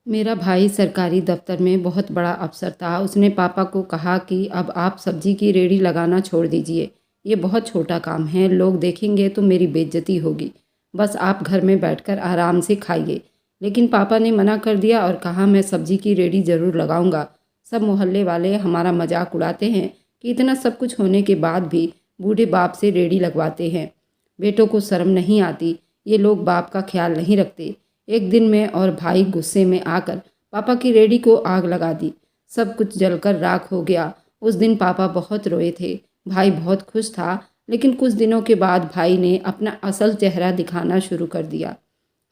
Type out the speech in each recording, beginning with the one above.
मेरा भाई सरकारी दफ्तर में बहुत बड़ा अफ़सर था। उसने पापा को कहा कि अब आप सब्ज़ी की रेहड़ी लगाना छोड़ दीजिए। ये बहुत छोटा काम है, लोग देखेंगे तो मेरी बेइज्जती होगी। बस आप घर में बैठकर आराम से खाइए। लेकिन पापा ने मना कर दिया और कहा मैं सब्ज़ी की रेहड़ी ज़रूर लगाऊंगा। सब मोहल्ले वाले हमारा मजाक उड़ाते हैं कि इतना सब कुछ होने के बाद भी बूढ़े बाप से रेहड़ी लगवाते हैं। बेटों को शर्म नहीं आती, ये लोग बाप का ख्याल नहीं रखते। एक दिन मैं और भाई गुस्से में आकर पापा की रेहड़ी को आग लगा दी। सब कुछ जलकर राख हो गया। उस दिन पापा बहुत रोए थे। भाई बहुत खुश था, लेकिन कुछ दिनों के बाद भाई ने अपना असल चेहरा दिखाना शुरू कर दिया।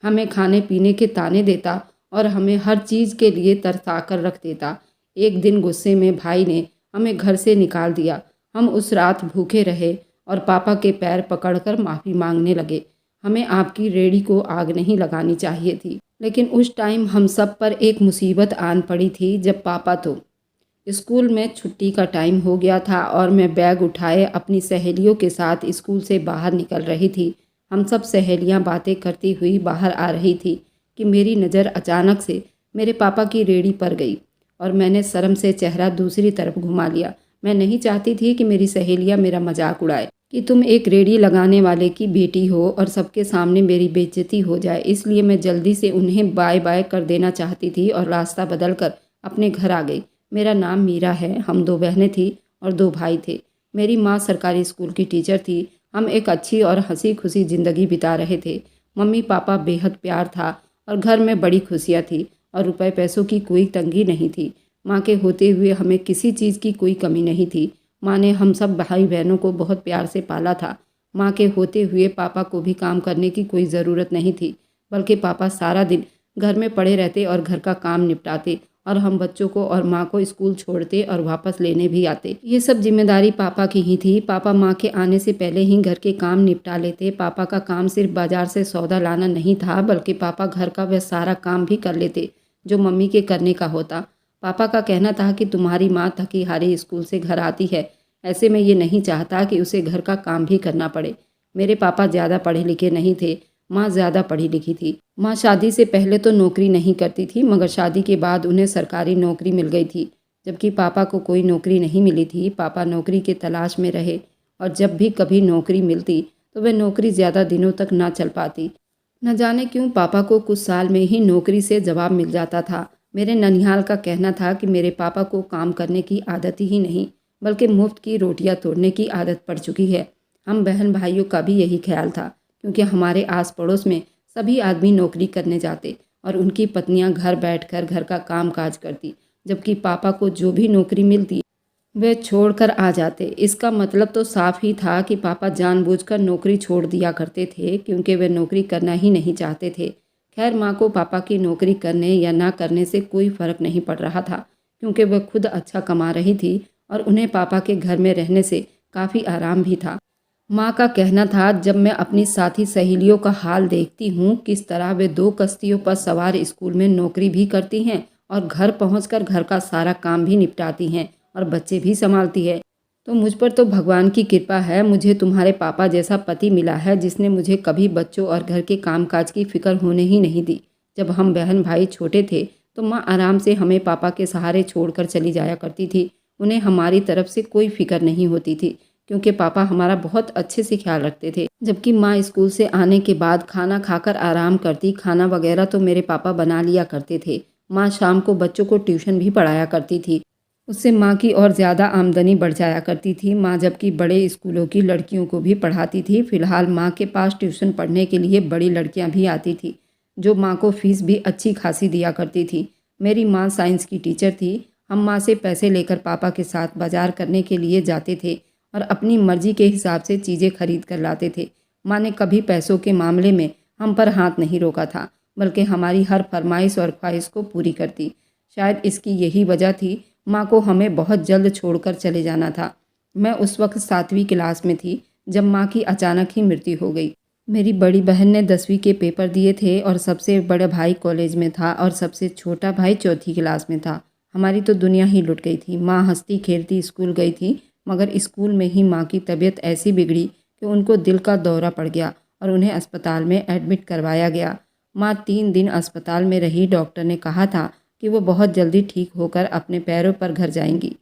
हमें खाने पीने के ताने देता और हमें हर चीज़ के लिए तरसा कर रख देता। एक दिन गुस्से में भाई ने हमें घर से निकाल दिया। हम उस रात भूखे रहे और पापा के पैर पकड़कर माफ़ी मांगने लगे। हमें आपकी रेहड़ी को आग नहीं लगानी चाहिए थी, लेकिन उस टाइम हम सब पर एक मुसीबत आन पड़ी थी। जब पापा तो स्कूल में छुट्टी का टाइम हो गया था और मैं बैग उठाए अपनी सहेलियों के साथ स्कूल से बाहर निकल रही थी। हम सब सहेलियां बातें करती हुई बाहर आ रही थी कि मेरी नज़र अचानक से मेरे पापा की रेहड़ी पर गई और मैंने शर्म से चेहरा दूसरी तरफ घुमा लिया। मैं नहीं चाहती थी कि मेरी सहेलियां मेरा मजाक उड़ाए कि तुम एक रेहड़ी लगाने वाले की बेटी हो और सबके सामने मेरी बेइज्जती हो जाए। इसलिए मैं जल्दी से उन्हें बाय बाय कर देना चाहती थी और रास्ता बदल कर अपने घर आ गई। मेरा नाम मीरा है। हम दो बहनें थी और दो भाई थे। मेरी माँ सरकारी स्कूल की टीचर थी। हम एक अच्छी और हंसी खुशी ज़िंदगी बिता रहे थे। मम्मी पापा बेहद प्यार था और घर में बड़ी खुशियाँ थी और रुपए पैसों की कोई तंगी नहीं थी। माँ के होते हुए हमें किसी चीज़ की कोई कमी नहीं थी। माँ ने हम सब भाई बहनों को बहुत प्यार से पाला था। माँ के होते हुए पापा को भी काम करने की कोई ज़रूरत नहीं थी, बल्कि पापा सारा दिन घर में पड़े रहते और घर का काम निपटाते और हम बच्चों को और माँ को स्कूल छोड़ते और वापस लेने भी आते। ये सब जिम्मेदारी पापा की ही थी। पापा माँ के आने से पहले ही घर के काम निपटा लेते। पापा का काम सिर्फ बाजार से सौदा लाना नहीं था, बल्कि पापा घर का वह सारा काम भी कर लेते जो मम्मी के करने का होता। पापा का कहना था कि तुम्हारी माँ थकी हारी स्कूल से घर आती है, ऐसे में ये नहीं चाहता कि उसे घर का काम भी करना पड़े। मेरे पापा ज़्यादा पढ़े लिखे नहीं थे, माँ ज़्यादा पढ़ी लिखी थी। माँ शादी से पहले तो नौकरी नहीं करती थी, मगर शादी के बाद उन्हें सरकारी नौकरी मिल गई थी, जबकि पापा को कोई नौकरी नहीं मिली थी। पापा नौकरी की तलाश में रहे और जब भी कभी नौकरी मिलती तो वह नौकरी ज़्यादा दिनों तक ना चल पाती। न जाने क्यों पापा को कुछ साल में ही नौकरी से जवाब मिल जाता था। मेरे ननिहाल का कहना था कि मेरे पापा को काम करने की आदत ही नहीं, बल्कि मुफ्त की रोटियां तोड़ने की आदत पड़ चुकी है। हम बहन भाइयों का भी यही ख्याल था, क्योंकि हमारे आस पड़ोस में सभी आदमी नौकरी करने जाते और उनकी पत्नियां घर बैठकर घर का काम काज करती, जबकि पापा को जो भी नौकरी मिलती वे छोड़कर आ जाते। इसका मतलब तो साफ ही था कि पापा जानबूझकर नौकरी छोड़ दिया करते थे, क्योंकि वे नौकरी करना ही नहीं चाहते थे। खैर, माँ को पापा की नौकरी करने या ना करने से कोई फ़र्क नहीं पड़ रहा था, क्योंकि वह खुद अच्छा कमा रही थी और उन्हें पापा के घर में रहने से काफ़ी आराम भी था। माँ का कहना था, जब मैं अपनी साथी सहेलियों का हाल देखती हूँ, किस तरह वे दो कश्तियों पर सवार स्कूल में नौकरी भी करती हैं और घर पहुँचकर घर का सारा काम भी निपटाती हैं और बच्चे भी संभालती है, तो मुझ पर तो भगवान की कृपा है। मुझे तुम्हारे पापा जैसा पति मिला है, जिसने मुझे कभी बच्चों और घर के कामकाज की फिक्र होने ही नहीं दी। जब हम बहन भाई छोटे थे तो माँ आराम से हमें पापा के सहारे छोड़कर चली जाया करती थी। उन्हें हमारी तरफ से कोई फिक्र नहीं होती थी, क्योंकि पापा हमारा बहुत अच्छे से ख्याल रखते थे। जबकि माँ स्कूल से आने के बाद खाना खाकर आराम करती। खाना वगैरह तो मेरे पापा बना लिया करते थे। माँ शाम को बच्चों को ट्यूशन भी पढ़ाया करती थी। उससे माँ की और ज़्यादा आमदनी बढ़ जाया करती थी। माँ जबकि बड़े स्कूलों की लड़कियों को भी पढ़ाती थी। फिलहाल माँ के पास ट्यूशन पढ़ने के लिए बड़ी लड़कियाँ भी आती थी, जो माँ को फीस भी अच्छी खासी दिया करती थी। मेरी माँ साइंस की टीचर थी। हम माँ से पैसे लेकर पापा के साथ बाजार करने के लिए जाते थे और अपनी मर्जी के हिसाब से चीज़ें खरीद कर लाते थे। माँ ने कभी पैसों के मामले में हम पर हाथ नहीं रोका था, बल्कि हमारी हर फरमाइश और ख्वाहिश को पूरी करती। शायद इसकी यही वजह थी माँ को हमें बहुत जल्द छोड़कर चले जाना था। मैं उस वक्त 7वीं क्लास में थी जब माँ की अचानक ही मृत्यु हो गई। मेरी बड़ी बहन ने 10वीं के पेपर दिए थे और सबसे बड़ा भाई कॉलेज में था और सबसे छोटा भाई चौथी क्लास में था। हमारी तो दुनिया ही लुट गई थी। माँ हंसती खेलती स्कूल गई थी, मगर स्कूल में ही माँ की तबीयत ऐसी बिगड़ी कि उनको दिल का दौरा पड़ गया और उन्हें अस्पताल में एडमिट करवाया गया। माँ 3 दिन अस्पताल में रही। डॉक्टर ने कहा था कि वो बहुत जल्दी ठीक होकर अपने पैरों पर घर जाएंगी।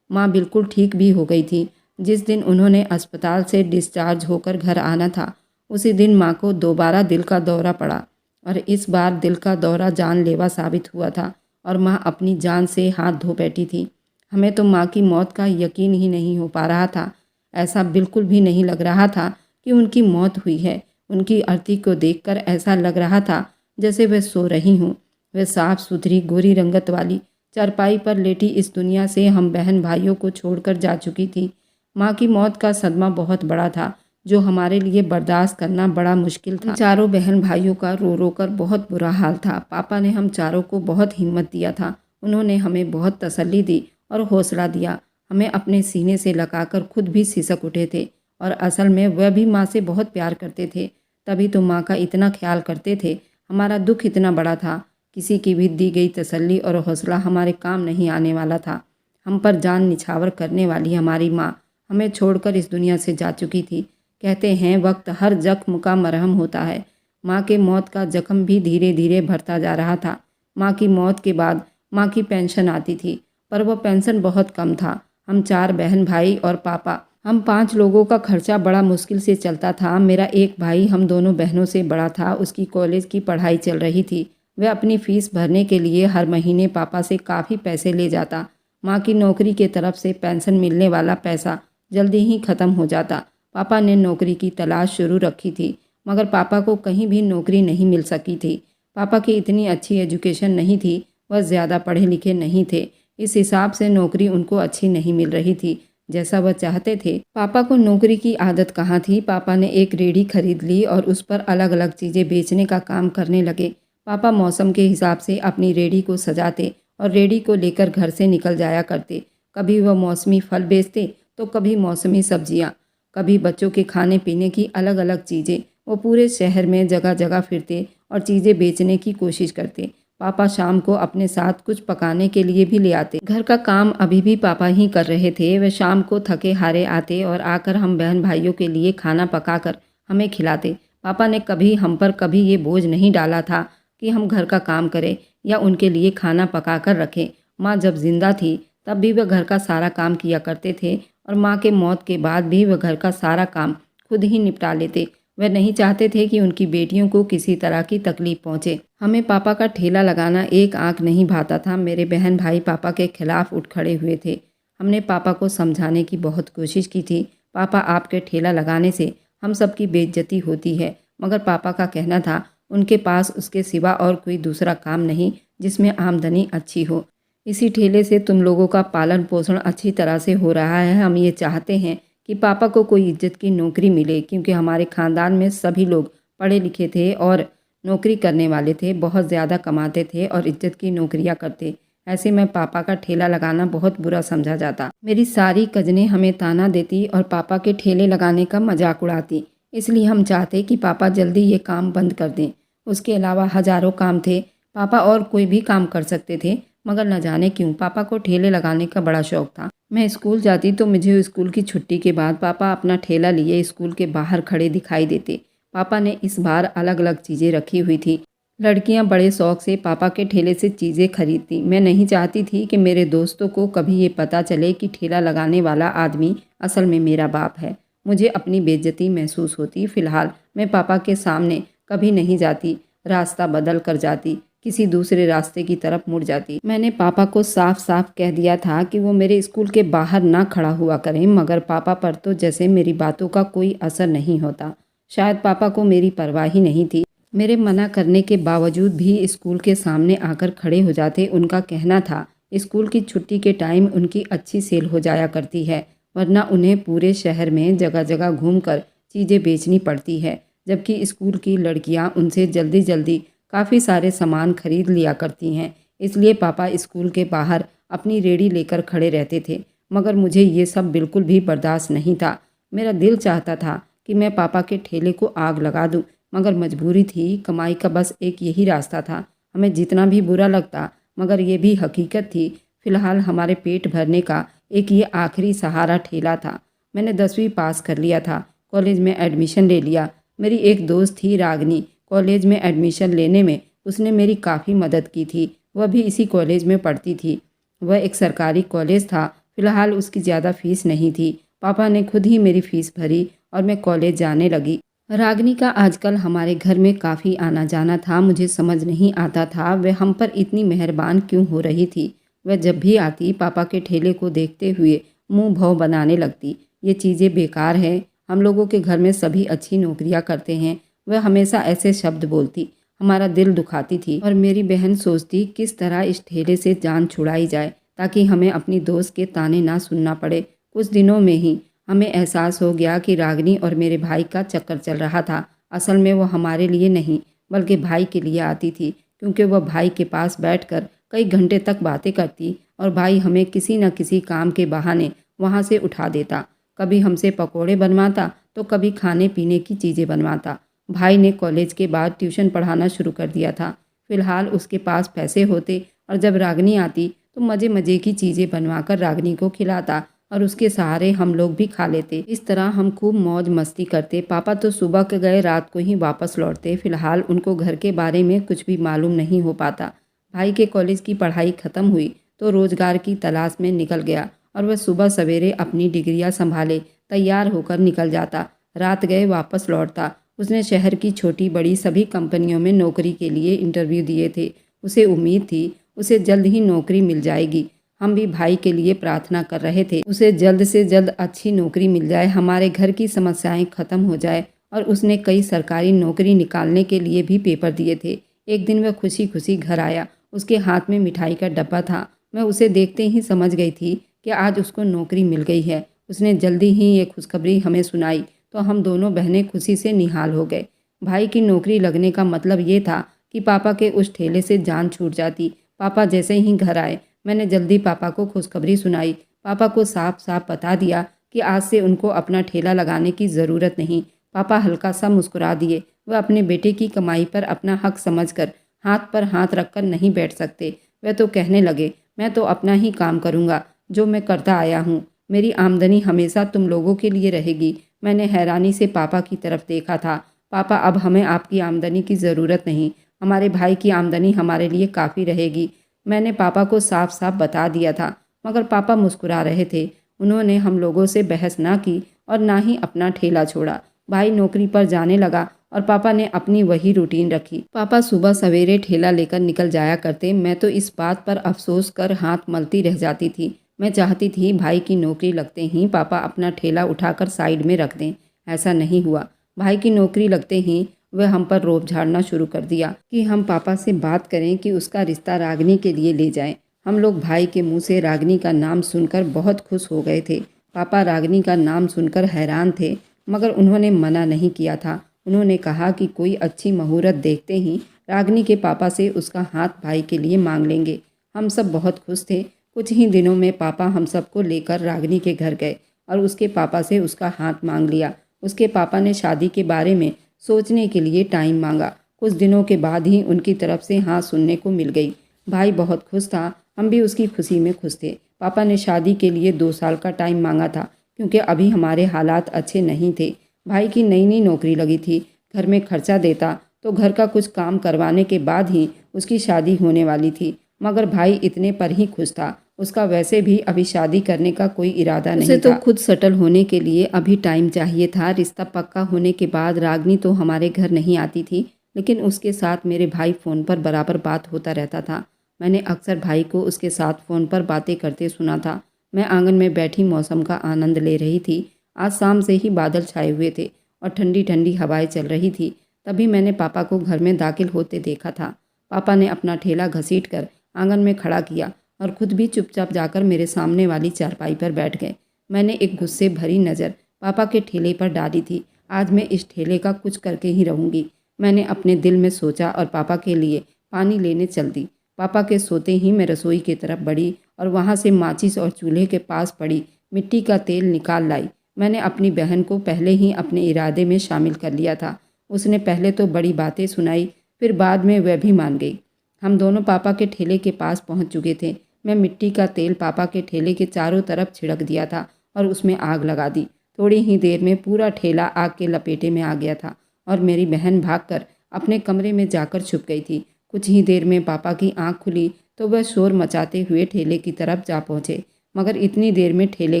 माँ बिल्कुल ठीक भी हो गई थी। जिस दिन उन्होंने अस्पताल से डिस्चार्ज होकर घर आना था, उसी दिन माँ को दोबारा दिल का दौरा पड़ा और इस बार दिल का दौरा जानलेवा साबित हुआ था और माँ अपनी जान से हाथ धो बैठी थी। हमें तो माँ की मौत का यकीन ही नहीं हो पा रहा था। ऐसा बिल्कुल भी नहीं लग रहा था कि उनकी मौत हुई है। उनकी अर्थी को देखकर ऐसा लग रहा था जैसे वह सो रही हूँ। वह साफ सुथरी गोरी रंगत वाली चारपाई पर लेटी इस दुनिया से हम बहन भाइयों को छोड़कर जा चुकी थी। माँ की मौत का सदमा बहुत बड़ा था, जो हमारे लिए बर्दाश्त करना बड़ा मुश्किल था। चारों बहन भाइयों का रो रो कर बहुत बुरा हाल था। पापा ने हम चारों को बहुत हिम्मत दिया था। उन्होंने हमें बहुत तसल्ली दी और हौसला दिया। हमें अपने सीने से लगाकर खुद भी सिसक उठे थे और असल में वह भी माँ से बहुत प्यार करते थे। तभी तो माँ का इतना ख्याल करते थे। हमारा दुख इतना बड़ा था, किसी की भी दी गई तसल्ली और हौसला हमारे काम नहीं आने वाला था। हम पर जान निछावर करने वाली हमारी माँ हमें छोड़कर इस दुनिया से जा चुकी थी। कहते हैं वक्त हर जख्म का मरहम होता है। माँ के मौत का जख्म भी धीरे धीरे भरता जा रहा था। माँ की मौत के बाद माँ की पेंशन आती थी, पर वह पेंशन बहुत कम था। हम 4 बहन भाई और पापा, हम 5 लोगों का खर्चा बड़ा मुश्किल से चलता था। मेरा एक भाई हम दोनों बहनों से बड़ा था। उसकी कॉलेज की पढ़ाई चल रही थी। वह अपनी फ़ीस भरने के लिए हर महीने पापा से काफ़ी पैसे ले जाता। माँ की नौकरी के तरफ से पेंशन मिलने वाला पैसा जल्दी ही ख़त्म हो जाता। पापा ने नौकरी की तलाश शुरू रखी थी, मगर पापा को कहीं भी नौकरी नहीं मिल सकी थी। पापा की इतनी अच्छी एजुकेशन नहीं थी, वह ज़्यादा पढ़े लिखे नहीं थे। इस हिसाब से नौकरी उनको अच्छी नहीं मिल रही थी जैसा वह चाहते थे। पापा को नौकरी की आदत कहाँ थी। पापा ने एक रेहड़ी खरीद ली और उस पर अलग अलग चीज़ें बेचने का काम करने लगे। पापा मौसम के हिसाब से अपनी रेहड़ी को सजाते और रेहड़ी को लेकर घर से निकल जाया करते। कभी वह मौसमी फल बेचते तो कभी मौसमी सब्जियाँ, कभी बच्चों के खाने पीने की अलग अलग चीज़ें। वो पूरे शहर में जगह जगह फिरते और चीज़ें बेचने की कोशिश करते। पापा शाम को अपने साथ कुछ पकाने के लिए भी ले आते। घर का काम अभी भी पापा ही कर रहे थे। वे शाम को थके हारे आते और आकर हम बहन भाइयों के लिए खाना पकाकर हमें खिलाते। पापा ने कभी हम पर कभी ये बोझ नहीं डाला था कि हम घर का काम करें या उनके लिए खाना पका कर रखें। माँ जब जिंदा थी तब भी वह घर का सारा काम किया करते थे और माँ के मौत के बाद भी वह घर का सारा काम खुद ही निपटा लेते। वह नहीं चाहते थे कि उनकी बेटियों को किसी तरह की तकलीफ पहुँचे। हमें पापा का ठेला लगाना एक आंख नहीं भाता था। मेरे बहन भाई पापा के खिलाफ उठ खड़े हुए थे। हमने पापा को समझाने की बहुत कोशिश की थी। पापा, आपके ठेला लगाने से हम सबकी बेइज्जती होती है। मगर पापा का कहना था उनके पास उसके सिवा और कोई दूसरा काम नहीं जिसमें आमदनी अच्छी हो। इसी ठेले से तुम लोगों का पालन पोषण अच्छी तरह से हो रहा है। हम ये चाहते हैं कि पापा को कोई इज्जत की नौकरी मिले, क्योंकि हमारे ख़ानदान में सभी लोग पढ़े लिखे थे और नौकरी करने वाले थे, बहुत ज़्यादा कमाते थे और इज्जत की नौकरियां करते। ऐसे में पापा का ठेला लगाना बहुत बुरा समझा जाता। मेरी सारी कजनें हमें ताना देती और पापा के ठेले लगाने का मजाक उड़ाती। इसलिए हम चाहते कि पापा जल्दी ये काम बंद कर दें। उसके अलावा हज़ारों काम थे। पापा और कोई भी काम कर सकते थे, मगर न जाने क्यों पापा को ठेले लगाने का बड़ा शौक था। मैं स्कूल जाती तो मुझे स्कूल की छुट्टी के बाद पापा अपना ठेला लिए स्कूल के बाहर खड़े दिखाई देते। पापा ने इस बार अलग अलग चीज़ें रखी हुई थी। लड़कियां बड़े शौक से पापा के ठेले से चीज़ें खरीदती। मैं नहीं चाहती थी कि मेरे दोस्तों को कभी ये पता चले कि ठेला लगाने वाला आदमी असल में मेरा बाप है। मुझे अपनी बेइज्जती महसूस होती। फ़िलहाल मैं पापा के सामने कभी नहीं जाती, रास्ता बदल कर जाती, किसी दूसरे रास्ते की तरफ मुड़ जाती। मैंने पापा को साफ साफ कह दिया था कि वो मेरे स्कूल के बाहर ना खड़ा हुआ करें, मगर पापा पर तो जैसे मेरी बातों का कोई असर नहीं होता। शायद पापा को मेरी परवाह ही नहीं थी। मेरे मना करने के बावजूद भी स्कूल के सामने आकर खड़े हो जाते। उनका कहना था स्कूल की छुट्टी के टाइम उनकी अच्छी सेल हो जाया करती है, वरना उन्हें पूरे शहर में जगह जगह घूमकर चीज़ें बेचनी पड़ती है, जबकि स्कूल की लड़कियां उनसे जल्दी जल्दी काफ़ी सारे सामान खरीद लिया करती हैं। इसलिए पापा स्कूल के बाहर अपनी रेहड़ी लेकर खड़े रहते थे, मगर मुझे ये सब बिल्कुल भी बर्दाश्त नहीं था। मेरा दिल चाहता था कि मैं पापा के ठेले को आग लगा दूं, मगर मजबूरी थी। कमाई का बस एक यही रास्ता था। हमें जितना भी बुरा लगता, मगर ये भी हकीकत थी। फ़िलहाल हमारे पेट भरने का एक ये आखिरी सहारा ठेला था। मैंने 10वीं पास कर लिया था, कॉलेज में एडमिशन ले लिया। मेरी एक दोस्त थी रागनी, कॉलेज में एडमिशन लेने में उसने मेरी काफ़ी मदद की थी। वह भी इसी कॉलेज में पढ़ती थी। वह एक सरकारी कॉलेज था। फ़िलहाल उसकी ज़्यादा फ़ीस नहीं थी। पापा ने खुद ही मेरी फ़ीस भरी और मैं कॉलेज जाने लगी। रागिनी का आजकल हमारे घर में काफ़ी आना जाना था। मुझे समझ नहीं आता था वह हम पर इतनी मेहरबान क्यों हो रही थी। वह जब भी आती पापा के ठेले को देखते हुए मुंह भौं बनाने लगती। ये चीज़ें बेकार हैं, हम लोगों के घर में सभी अच्छी नौकरियां करते हैं। वह हमेशा ऐसे शब्द बोलती, हमारा दिल दुखाती थी। और मेरी बहन सोचती किस तरह इस ठेले से जान छुड़ाई जाए ताकि हमें अपनी दोस्त के ताने ना सुनना पड़े। कुछ दिनों में ही हमें एहसास हो गया कि रागिनी और मेरे भाई का चक्कर चल रहा था। असल में वो हमारे लिए नहीं बल्कि भाई के लिए आती थी, क्योंकि वह भाई के पास बैठकर कई घंटे तक बातें करती और भाई हमें किसी न किसी काम के बहाने वहाँ से उठा देता। कभी हमसे पकोड़े बनवाता तो कभी खाने पीने की चीज़ें बनवाता। भाई ने कॉलेज के बाद ट्यूशन पढ़ाना शुरू कर दिया था। फिलहाल उसके पास पैसे होते और जब रागिनी आती तो मज़े मज़े की चीज़ें बनवाकर रागिनी को खिलाता और उसके सहारे हम लोग भी खा लेते। इस तरह हम खूब मौज मस्ती करते। पापा तो सुबह के गए रात को ही वापस लौटते। फिलहाल उनको घर के बारे में कुछ भी मालूम नहीं हो पाता। भाई के कॉलेज की पढ़ाई ख़त्म हुई तो रोज़गार की तलाश में निकल गया और वह सुबह सवेरे अपनी डिग्रियां संभाले तैयार होकर निकल जाता। रात गए वापस लौटता। उसने शहर की छोटी बड़ी सभी कंपनियों में नौकरी के लिए इंटरव्यू दिए थे। उसे उम्मीद थी उसे जल्द ही नौकरी मिल जाएगी। हम भी भाई के लिए प्रार्थना कर रहे थे उसे जल्द से जल्द अच्छी नौकरी मिल जाए, हमारे घर की समस्याएं खत्म हो जाए। और उसने कई सरकारी नौकरी निकालने के लिए भी पेपर दिए थे। एक दिन वह खुशी खुशी घर आया। उसके हाथ में मिठाई का डब्बा था। मैं उसे देखते ही समझ गई थी कि आज उसको नौकरी मिल गई है। उसने जल्दी ही ये खुशखबरी हमें सुनाई तो हम दोनों बहनें खुशी से निहाल हो गए। भाई की नौकरी लगने का मतलब ये था कि पापा के उस ठेले से जान छूट जाती। पापा जैसे ही घर आए मैंने जल्दी पापा को खुशखबरी सुनाई। पापा को साफ साफ बता दिया कि आज से उनको अपना ठेला लगाने की ज़रूरत नहीं। पापा हल्का सा मुस्कुरा दिए। वह अपने बेटे की कमाई पर अपना हक समझकर हाथ पर हाथ रखकर नहीं बैठ सकते। वह तो कहने लगे, मैं तो अपना ही काम करूँगा जो मैं करता आया हूँ। मेरी आमदनी हमेशा तुम लोगों के लिए रहेगी। मैंने हैरानी से पापा की तरफ देखा था। पापा, अब हमें आपकी आमदनी की ज़रूरत नहीं, हमारे भाई की आमदनी हमारे लिए काफ़ी रहेगी। मैंने पापा को साफ साफ बता दिया था, मगर पापा मुस्कुरा रहे थे। उन्होंने हम लोगों से बहस ना की और ना ही अपना ठेला छोड़ा। भाई नौकरी पर जाने लगा और पापा ने अपनी वही रूटीन रखी। पापा सुबह सवेरे ठेला लेकर निकल जाया करते। मैं तो इस बात पर अफसोस कर हाथ मलती रह जाती थी। मैं चाहती थी भाई की नौकरी लगते ही पापा अपना ठेला उठाकर साइड में रख दें। ऐसा नहीं हुआ। भाई की नौकरी लगते ही वह हम पर रोब झाड़ना शुरू कर दिया कि हम पापा से बात करें कि उसका रिश्ता रागिनी के लिए ले जाएं। हम लोग भाई के मुंह से रागिनी का नाम सुनकर बहुत खुश हो गए थे। पापा रागिनी का नाम सुनकर हैरान थे, मगर उन्होंने मना नहीं किया था। उन्होंने कहा कि कोई अच्छी मुहूर्त देखते ही रागिनी के पापा से उसका हाथ भाई के लिए मांग लेंगे। हम सब बहुत खुश थे। कुछ ही दिनों में पापा हम सबको लेकर रागिनी के घर गए और उसके पापा से उसका हाथ मांग लिया। उसके पापा ने शादी के बारे में सोचने के लिए टाइम मांगा। कुछ दिनों के बाद ही उनकी तरफ से हाँ सुनने को मिल गई। भाई बहुत खुश था, हम भी उसकी खुशी में खुश थे। पापा ने शादी के लिए 2 साल का टाइम मांगा था, क्योंकि अभी हमारे हालात अच्छे नहीं थे। भाई की नई नई नौकरी लगी थी। घर में खर्चा देता तो घर का कुछ काम करवाने के बाद ही उसकी शादी होने वाली थी, मगर भाई इतने पर ही खुश था। उसका वैसे भी अभी शादी करने का कोई इरादा नहीं था। उसे तो खुद सेटल होने के लिए अभी टाइम चाहिए था। रिश्ता पक्का होने के बाद रागिनी तो हमारे घर नहीं आती थी, लेकिन उसके साथ मेरे भाई फ़ोन पर बराबर बात होता रहता था। मैंने अक्सर भाई को उसके साथ फ़ोन पर बातें करते सुना था। मैं आंगन में बैठी मौसम का आनंद ले रही थी। आज शाम से ही बादल छाए हुए थे और ठंडी ठंडी हवाएं चल रही थी। तभी मैंने पापा को घर में दाखिल होते देखा था। पापा ने अपना ठेला घसीट कर आंगन में खड़ा किया और खुद भी चुपचाप जाकर मेरे सामने वाली चारपाई पर बैठ गए। मैंने एक गुस्से भरी नज़र पापा के ठेले पर डाली थी। आज मैं इस ठेले का कुछ करके ही रहूँगी, मैंने अपने दिल में सोचा और पापा के लिए पानी लेने चल दी। पापा के सोते ही मैं रसोई की तरफ बढ़ी और वहाँ से माचिस और चूल्हे के पास पड़ी मिट्टी का तेल निकाल लाई। मैंने अपनी बहन को पहले ही अपने इरादे में शामिल कर लिया था। उसने पहले तो बड़ी बातें सुनाई, फिर बाद में वह भी मान गई। हम दोनों पापा के ठेले के पास पहुँच चुके थे। मैं मिट्टी का तेल पापा के ठेले के चारों तरफ छिड़क दिया था और उसमें आग लगा दी। थोड़ी ही देर में पूरा ठेला आग के लपेटे में आ गया था और मेरी बहन भागकर अपने कमरे में जाकर छुप गई थी। कुछ ही देर में पापा की आंख खुली तो वह शोर मचाते हुए ठेले की तरफ जा पहुँचे, मगर इतनी देर में ठेले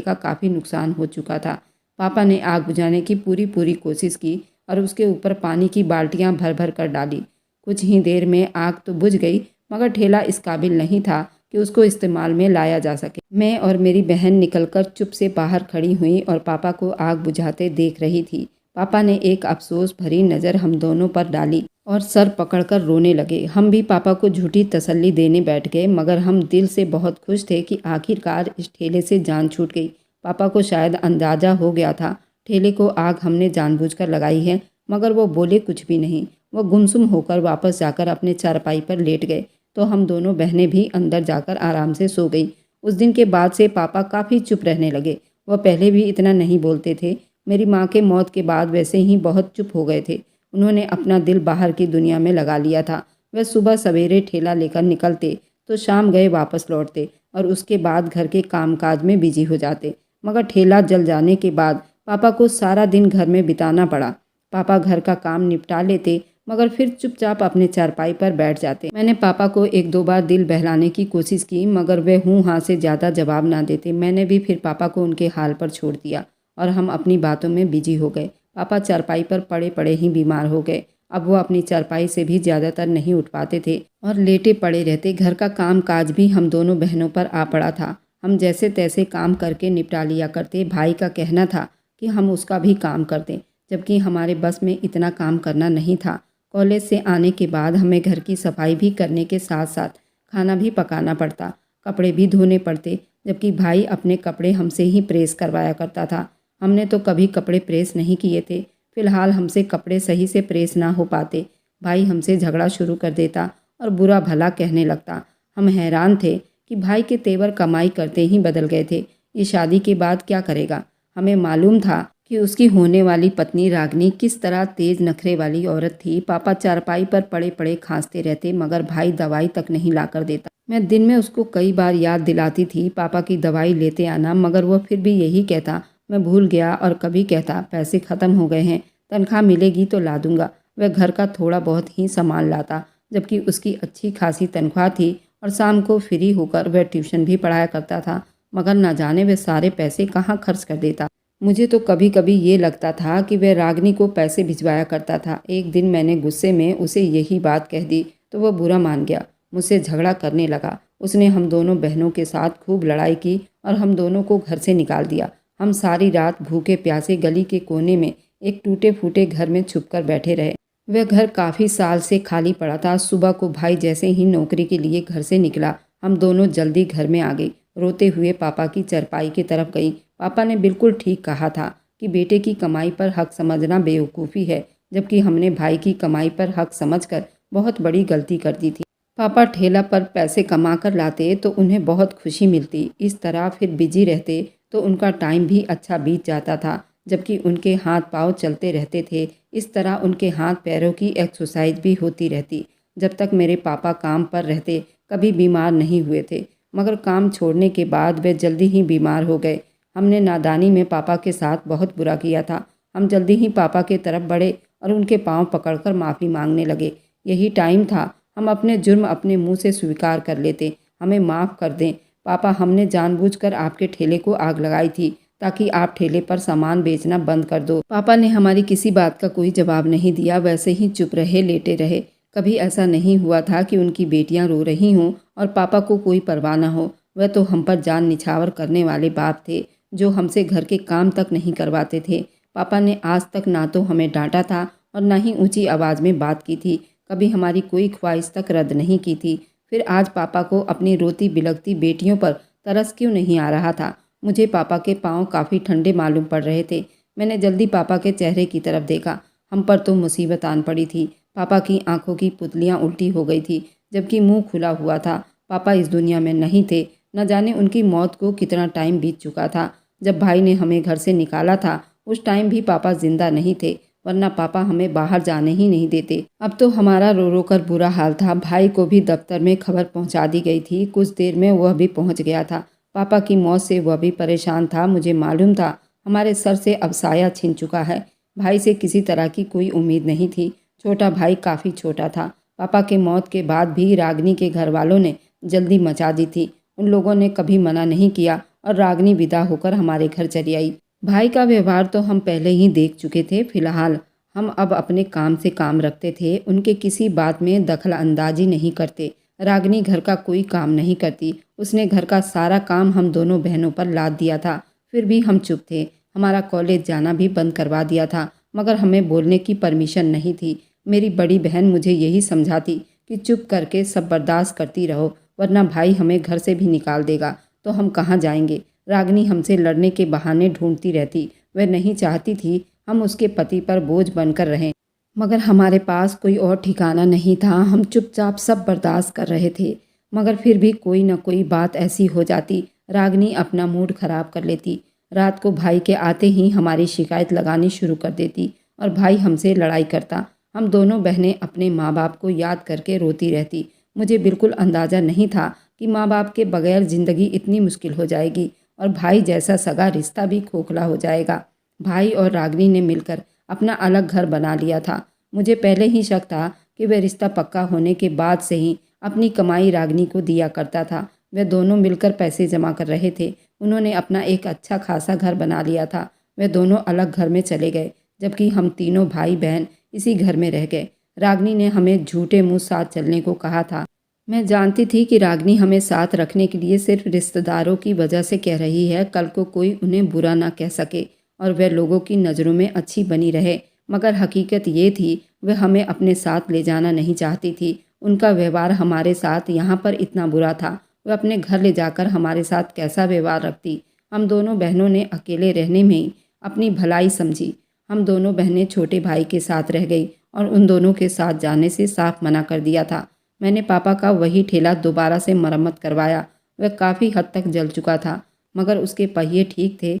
का काफ़ी नुकसान हो चुका था। पापा ने आग बुझाने की पूरी कोशिश की और उसके ऊपर पानी की बाल्टियाँ भर भर कर डाली। कुछ ही देर में आग तो बुझ गई, मगर ठेला इस काबिल नहीं था कि उसको इस्तेमाल में लाया जा सके। मैं और मेरी बहन निकलकर चुप से बाहर खड़ी हुई और पापा को आग बुझाते देख रही थी। पापा ने एक अफसोस भरी नज़र हम दोनों पर डाली और सर पकड़कर रोने लगे। हम भी पापा को झूठी तसल्ली देने बैठ गए, मगर हम दिल से बहुत खुश थे कि आखिरकार इस ठेले से जान छूट गई। पापा को शायद अंदाज़ा हो गया था ठेले को आग हमने जानबूझकर लगाई है, मगर वो बोले कुछ भी नहीं। वो गुमसुम होकर वापस जाकर अपने चारपाई पर लेट गए तो हम दोनों बहनें भी अंदर जाकर आराम से सो गई। उस दिन के बाद से पापा काफ़ी चुप रहने लगे। वह पहले भी इतना नहीं बोलते थे। मेरी माँ के मौत के बाद वैसे ही बहुत चुप हो गए थे। उन्होंने अपना दिल बाहर की दुनिया में लगा लिया था। वह सुबह सवेरे ठेला लेकर निकलते तो शाम गए वापस लौटते और उसके बाद घर के कामकाज में बिजी हो जाते। मगर ठेला जल जाने के बाद पापा को सारा दिन घर में बिताना पड़ा। पापा घर का काम निपटा लेते, मगर फिर चुपचाप अपने चारपाई पर बैठ जाते। मैंने पापा को एक दो बार दिल बहलाने की कोशिश की, मगर वे हूँ हाँ से ज़्यादा जवाब ना देते। मैंने भी फिर पापा को उनके हाल पर छोड़ दिया और हम अपनी बातों में बिजी हो गए। पापा चारपाई पर पड़े पड़े ही बीमार हो गए। अब वो अपनी चारपाई से भी ज़्यादातर नहीं उठ पाते थे और लेटे पड़े रहते। घर का काम काज भी हम दोनों बहनों पर आ पड़ा था। हम जैसे तैसे काम करके निपटा लिया करते। भाई का कहना था कि हम उसका भी काम करते, जबकि हमारे बस में इतना काम करना नहीं था। कॉलेज से आने के बाद हमें घर की सफाई भी करने के साथ साथ खाना भी पकाना पड़ता, कपड़े भी धोने पड़ते, जबकि भाई अपने कपड़े हमसे ही प्रेस करवाया करता था। हमने तो कभी कपड़े प्रेस नहीं किए थे। फिलहाल हमसे कपड़े सही से प्रेस ना हो पाते। भाई हमसे झगड़ा शुरू कर देता और बुरा भला कहने लगता। हम हैरान थे कि भाई के तेवर कमाई करते ही बदल गए थे। ये शादी के बाद क्या करेगा? हमें मालूम था कि उसकी होने वाली पत्नी रागनी किस तरह तेज नखरे वाली औरत थी। पापा चारपाई पर पड़े पड़े खांसते रहते, मगर भाई दवाई तक नहीं लाकर देता। मैं दिन में उसको कई बार याद दिलाती थी पापा की दवाई लेते आना, मगर वह फिर भी यही कहता मैं भूल गया, और कभी कहता पैसे ख़त्म हो गए हैं, तनख्वाह मिलेगी तो ला दूंगा। वह घर का थोड़ा बहुत ही सामान लाता, जबकि उसकी अच्छी खासी तनख्वाह थी और शाम को फ्री होकर वह ट्यूशन भी पढ़ाया करता था। मगर न जाने वह सारे पैसे कहाँ खर्च कर देता। मुझे तो कभी कभी ये लगता था कि वह रागनी को पैसे भिजवाया करता था। एक दिन मैंने गुस्से में उसे यही बात कह दी तो वह बुरा मान गया, मुझसे झगड़ा करने लगा। उसने हम दोनों बहनों के साथ खूब लड़ाई की और हम दोनों को घर से निकाल दिया। हम सारी रात भूखे प्यासे गली के कोने में एक टूटे फूटे घर में छुपकर बैठे रहे। वह घर काफ़ी साल से खाली पड़ा था। सुबह को भाई जैसे ही नौकरी के लिए घर से निकला, हम दोनों जल्दी घर में आ गई। रोते हुए पापा की चारपाई की तरफ गई। पापा ने बिल्कुल ठीक कहा था कि बेटे की कमाई पर हक समझना बेवकूफ़ी है, जबकि हमने भाई की कमाई पर हक समझकर बहुत बड़ी गलती कर दी थी। पापा ठेला पर पैसे कमा कर लाते तो उन्हें बहुत खुशी मिलती। इस तरह फिर बिजी रहते तो उनका टाइम भी अच्छा बीत जाता था, जबकि उनके हाथ पांव चलते रहते थे। इस तरह उनके हाथ पैरों की एक्सरसाइज भी होती रहती। जब तक मेरे पापा काम पर रहते कभी बीमार नहीं हुए थे, मगर काम छोड़ने के बाद वे जल्दी ही बीमार हो गए। हमने नादानी में पापा के साथ बहुत बुरा किया था। हम जल्दी ही पापा के तरफ बढ़े और उनके पांव पकड़कर माफ़ी मांगने लगे। यही टाइम था हम अपने जुर्म अपने मुंह से स्वीकार कर लेते। हमें माफ़ कर दें पापा, हमने जानबूझकर आपके ठेले को आग लगाई थी ताकि आप ठेले पर सामान बेचना बंद कर दो। पापा ने हमारी किसी बात का कोई जवाब नहीं दिया, वैसे ही चुप रहे, लेटे रहे। कभी ऐसा नहीं हुआ था कि उनकी बेटियां रो रही हों और पापा को कोई परवाह न हो। वह तो हम पर जान निछावर करने वाले बाप थे, जो हमसे घर के काम तक नहीं करवाते थे। पापा ने आज तक ना तो हमें डांटा था और ना ही ऊंची आवाज़ में बात की थी। कभी हमारी कोई ख्वाहिश तक रद्द नहीं की थी। फिर आज पापा को अपनी रोती बिलखती बेटियों पर तरस क्यों नहीं आ रहा था? मुझे पापा के पाँव काफ़ी ठंडे मालूम पड़ रहे थे। मैंने जल्दी पापा के चेहरे की तरफ देखा। हम पर तो मुसीबत आन पड़ी थी। पापा की आंखों की पुतलियाँ उल्टी हो गई थी, जबकि मुंह खुला हुआ था। पापा इस दुनिया में नहीं थे। न जाने उनकी मौत को कितना टाइम बीत चुका था। जब भाई ने हमें घर से निकाला था उस टाइम भी पापा जिंदा नहीं थे, वरना पापा हमें बाहर जाने ही नहीं देते। अब तो हमारा रो रो कर बुरा हाल था। भाई को भी दफ्तर में खबर पहुंचा दी गई थी। कुछ देर में वह भी पहुंच गया था। पापा की मौत से वह भी परेशान था। मुझे मालूम था हमारे सर से अब साया छिन चुका है। भाई से किसी तरह की कोई उम्मीद नहीं थी। छोटा भाई काफ़ी छोटा था। पापा के मौत के बाद भी रागिनी के घर वालों ने जल्दी मचा दी थी। उन लोगों ने कभी मना नहीं किया और रागिनी विदा होकर हमारे घर चली आई। भाई का व्यवहार तो हम पहले ही देख चुके थे। फिलहाल हम अब अपने काम से काम रखते थे, उनके किसी बात में दखल अंदाजी नहीं करते। रागिनी घर का कोई काम नहीं करती। उसने घर का सारा काम हम दोनों बहनों पर लाद दिया था। फिर भी हम चुप थे। हमारा कॉलेज जाना भी बंद करवा दिया था, मगर हमें बोलने की परमिशन नहीं थी। मेरी बड़ी बहन मुझे यही समझाती कि चुप करके सब बर्दाश्त करती रहो, वरना भाई हमें घर से भी निकाल देगा तो हम कहाँ जाएंगे। रागिनी हमसे लड़ने के बहाने ढूंढती रहती। वह नहीं चाहती थी हम उसके पति पर बोझ बनकर रहें, मगर हमारे पास कोई और ठिकाना नहीं था। हम चुपचाप सब बर्दाश्त कर रहे थे, मगर फिर भी कोई न कोई बात ऐसी हो जाती। रागिनी अपना मूड खराब कर लेती। रात को भाई के आते ही हमारी शिकायत लगानी शुरू कर देती और भाई हमसे लड़ाई करता। हम दोनों बहनें अपने माँ बाप को याद करके रोती रहती। मुझे बिल्कुल अंदाज़ा नहीं था कि माँ बाप के बगैर ज़िंदगी इतनी मुश्किल हो जाएगी और भाई जैसा सगा रिश्ता भी खोखला हो जाएगा। भाई और रागिनी ने मिलकर अपना अलग घर बना लिया था। मुझे पहले ही शक था कि वह रिश्ता पक्का होने के बाद से ही अपनी कमाई रागिनी को दिया करता था। वे दोनों मिलकर पैसे जमा कर रहे थे। उन्होंने अपना एक अच्छा खासा घर बना लिया था। वे दोनों अलग घर में चले गए, जबकि हम तीनों भाई बहन इसी घर में रह गए। रागिनी ने हमें झूठे मुंह साथ चलने को कहा था। मैं जानती थी कि रागिनी हमें साथ रखने के लिए सिर्फ रिश्तेदारों की वजह से कह रही है, कल को कोई उन्हें बुरा ना कह सके और वह लोगों की नज़रों में अच्छी बनी रहे। मगर हकीकत ये थी वह हमें अपने साथ ले जाना नहीं चाहती थी। उनका व्यवहार हमारे साथ यहाँ पर इतना बुरा था, वह अपने घर ले जाकर हमारे साथ कैसा व्यवहार रखती। हम दोनों बहनों ने अकेले रहने में ही अपनी भलाई समझी। हम दोनों बहनें छोटे भाई के साथ रह गई और उन दोनों के साथ जाने से साफ मना कर दिया था। मैंने पापा का वही ठेला दोबारा से मरम्मत करवाया। वह काफ़ी हद तक जल चुका था, मगर उसके पहिए ठीक थे।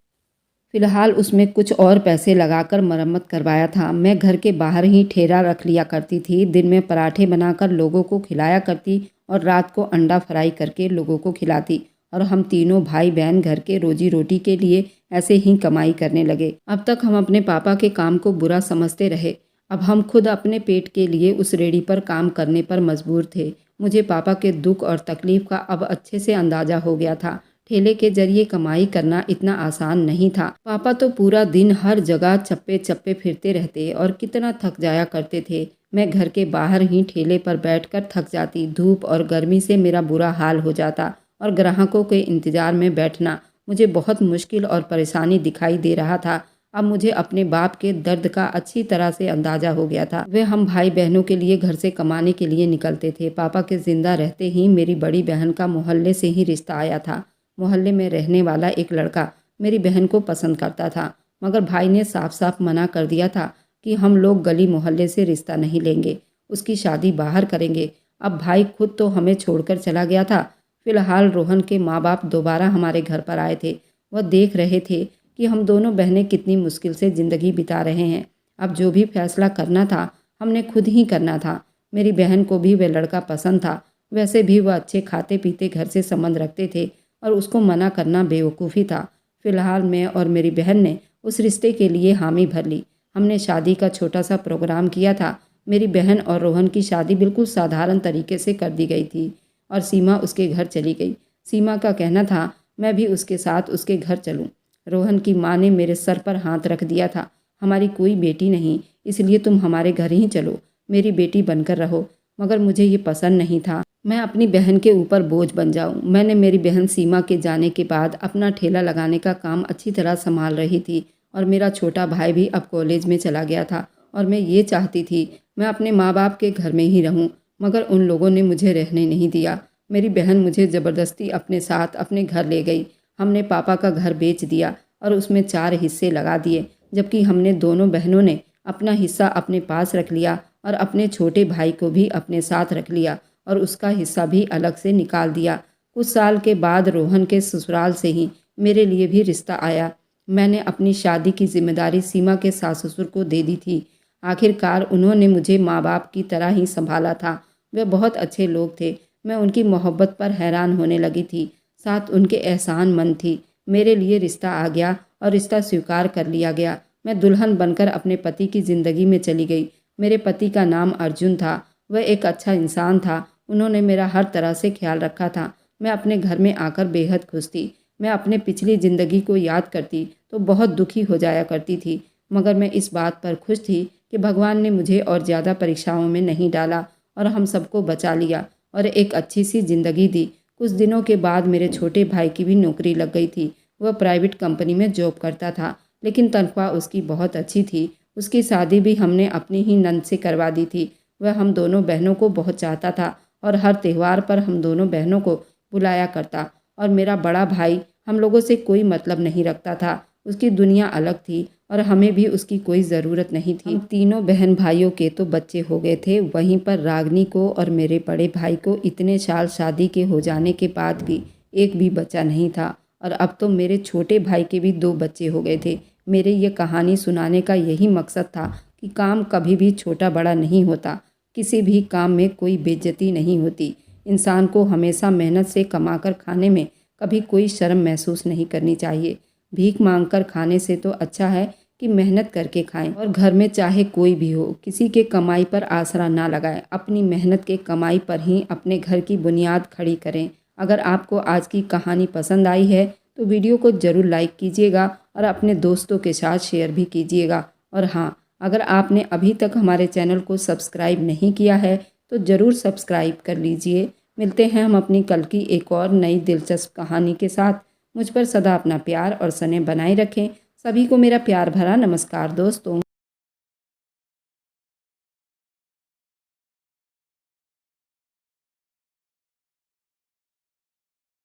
फिलहाल उसमें कुछ और पैसे लगाकर मरम्मत करवाया था। मैं घर के बाहर ही ठेला रख लिया करती थी। दिन में पराठे बनाकर लोगों को खिलाया करती और रात को अंडा फ्राई करके लोगों को खिलाती। और हम तीनों भाई बहन घर के रोजी रोटी के लिए ऐसे ही कमाई करने लगे। अब तक हम अपने पापा के काम को बुरा समझते रहे। अब हम खुद अपने पेट के लिए उस रेडी पर काम करने पर मजबूर थे। मुझे पापा के दुख और तकलीफ का अब अच्छे से अंदाज़ा हो गया था। ठेले के जरिए कमाई करना इतना आसान नहीं था। पापा तो पूरा दिन हर जगह चप्पे चप्पे फिरते रहते और कितना थक जाया करते थे। मैं घर के बाहर ही ठेले पर बैठकर थक जाती। धूप और गर्मी से मेरा बुरा हाल हो जाता और ग्राहकों के इंतजार में बैठना मुझे बहुत मुश्किल और परेशानी दिखाई दे रहा था। अब मुझे अपने बाप के दर्द का अच्छी तरह से अंदाज़ा हो गया था। वे हम भाई बहनों के लिए घर से कमाने के लिए निकलते थे। पापा के जिंदा रहते ही मेरी बड़ी बहन का मोहल्ले से ही रिश्ता आया था। मोहल्ले में रहने वाला एक लड़का मेरी बहन को पसंद करता था, मगर भाई ने साफ साफ मना कर दिया था कि हम लोग गली मोहल्ले से रिश्ता नहीं लेंगे, उसकी शादी बाहर करेंगे। अब भाई खुद तो हमें छोड़कर चला गया था। फिलहाल रोहन के माँ बाप दोबारा हमारे घर पर आए थे। वह देख रहे थे कि हम दोनों बहनें कितनी मुश्किल से ज़िंदगी बिता रहे हैं। अब जो भी फैसला करना था हमने खुद ही करना था। मेरी बहन को भी वह लड़का पसंद था। वैसे भी वह अच्छे खाते पीते घर से संबंध रखते थे और उसको मना करना बेवकूफ़ी था। फिलहाल मैं और मेरी बहन ने उस रिश्ते के लिए हामी भर ली। हमने शादी का छोटा सा प्रोग्राम किया था। मेरी बहन और रोहन की शादी बिल्कुल साधारण तरीके से कर दी गई थी और सीमा उसके घर चली गई। सीमा का कहना था मैं भी उसके साथ उसके घर चलूं। रोहन की माँ ने मेरे सर पर हाथ रख दिया था। हमारी कोई बेटी नहीं, इसलिए तुम हमारे घर ही चलो, मेरी बेटी बनकर रहो। मगर मुझे ये पसंद नहीं था, मैं अपनी बहन के ऊपर बोझ बन जाऊं। मैंने मेरी बहन सीमा के जाने के बाद अपना ठेला लगाने का काम अच्छी तरह संभाल रही थी और मेरा छोटा भाई भी अब कॉलेज में चला गया था और मैं ये चाहती थी मैं अपने माँ बाप के घर में ही रहूं, मगर उन लोगों ने मुझे रहने नहीं दिया। मेरी बहन मुझे ज़बरदस्ती अपने साथ अपने घर ले गई। हमने पापा का घर बेच दिया और उसमें 4 हिस्से लगा दिए, जबकि हमने दोनों बहनों ने अपना हिस्सा अपने पास रख लिया और अपने छोटे भाई को भी अपने साथ रख लिया और उसका हिस्सा भी अलग से निकाल दिया। कुछ साल के बाद रोहन के ससुराल से ही मेरे लिए भी रिश्ता आया। मैंने अपनी शादी की जिम्मेदारी सीमा के सास ससुर को दे दी थी। आखिरकार उन्होंने मुझे माँ बाप की तरह ही संभाला था। वे बहुत अच्छे लोग थे। मैं उनकी मोहब्बत पर हैरान होने लगी थी, साथ उनके एहसान मंद थी। मेरे लिए रिश्ता आ गया और रिश्ता स्वीकार कर लिया गया। मैं दुल्हन बनकर अपने पति की ज़िंदगी में चली गई। मेरे पति का नाम अर्जुन था। वह एक अच्छा इंसान था। उन्होंने मेरा हर तरह से ख्याल रखा था। मैं अपने घर में आकर बेहद खुश थी। मैं अपने पिछली ज़िंदगी को याद करती तो बहुत दुखी हो जाया करती थी, मगर मैं इस बात पर खुश थी कि भगवान ने मुझे और ज़्यादा परीक्षाओं में नहीं डाला और हम सबको बचा लिया और एक अच्छी सी ज़िंदगी दी। कुछ दिनों के बाद मेरे छोटे भाई की भी नौकरी लग गई थी। वह प्राइवेट कंपनी में जॉब करता था, लेकिन तनख्वाह उसकी बहुत अच्छी थी। उसकी शादी भी हमने अपनी ही नंद से करवा दी थी। वह हम दोनों बहनों को बहुत चाहता था और हर त्यौहार पर हम दोनों बहनों को बुलाया करता। और मेरा बड़ा भाई हम लोगों से कोई मतलब नहीं रखता था। उसकी दुनिया अलग थी और हमें भी उसकी कोई ज़रूरत नहीं थी। हम तीनों बहन भाइयों के तो बच्चे हो गए थे, वहीं पर रागनी को और मेरे बड़े भाई को इतने साल शादी के हो जाने के बाद भी एक भी बच्चा नहीं था। और अब तो मेरे छोटे भाई के भी 2 बच्चे हो गए थे। मेरे ये कहानी सुनाने का यही मकसद था कि काम कभी भी छोटा बड़ा नहीं होता। किसी भी काम में कोई बेइज्जती नहीं होती। इंसान को हमेशा मेहनत से कमाकर खाने में कभी कोई शर्म महसूस नहीं करनी चाहिए। भीख मांगकर खाने से तो अच्छा है कि मेहनत करके खाएं। और घर में चाहे कोई भी हो, किसी के कमाई पर आसरा ना लगाएं। अपनी मेहनत के कमाई पर ही अपने घर की बुनियाद खड़ी करें। अगर आपको आज की कहानी पसंद आई है तो वीडियो को ज़रूर लाइक कीजिएगा और अपने दोस्तों के साथ शेयर भी कीजिएगा। और हाँ, अगर आपने अभी तक हमारे चैनल को सब्सक्राइब नहीं किया है तो ज़रूर सब्सक्राइब कर लीजिए। मिलते हैं हम अपनी कल की एक और नई दिलचस्प कहानी के साथ। मुझ पर सदा अपना प्यार और स्नेह बनाए रखें। सभी को मेरा प्यार भरा नमस्कार दोस्तों।